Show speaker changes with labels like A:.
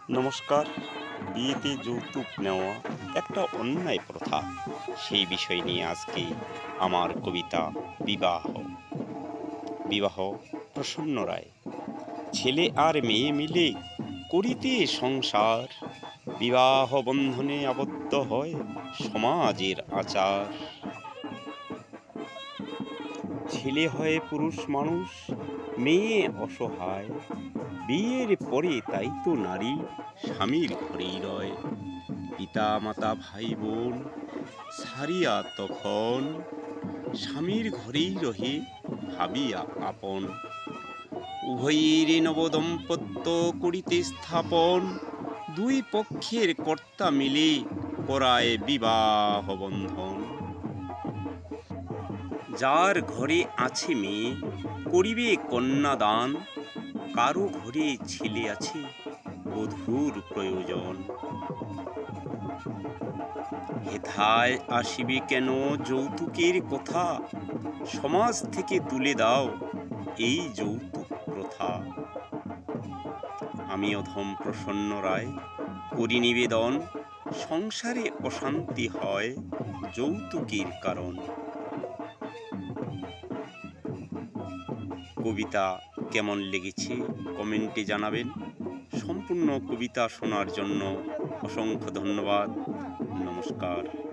A: নমস্কার। বিয়েতে যৌতুক নেওয়া একটা অন্যায় প্রথা, সেই বিষয় নিয়ে আজকে আমার কবিতা বিবাহ। বিবাহ প্রসন্ন রায়। ছেলে আর মেয়ে মিলে করিতে সংসার, বিবাহ বন্ধনে আবদ্ধ হয় সমাজের আচার। ছেলে হয় পুরুষ মানুষ, মেয়ে অসহায়, বিয়ের পরে তাই তো নারী স্বামীর ঘরেই রয়। পিতা মাতা ভাই বোন সারিয়া তখন, স্বামীর ঘরেই রহে ভাবিয়া আপন। উভয়ের নবদম্পত্য করিতে স্থাপন, দুই পক্ষের কর্তা মিলে করায় বিবাহ বন্ধন। যার ঘরে আছে মেয়ে করিবে কন্যাদান, কারো ঘরে ছেলে আছে বধূর প্রয়োজন। হেথায় আসিবে কেন যৌতুকের কথা, সমাজ থেকে তুলে দাও এই যৌতুক প্রথা। আমি অধম প্রসন্ন রায় করি নিবেদন, সংসারে অশান্তি হয় যৌতুকের কারণ। কবিতা কেমন লেগেছে কমেন্টে জানাবেন। সম্পূর্ণ কবিতা শোনার জন্য অসংখ্য ধন্যবাদ। নমস্কার।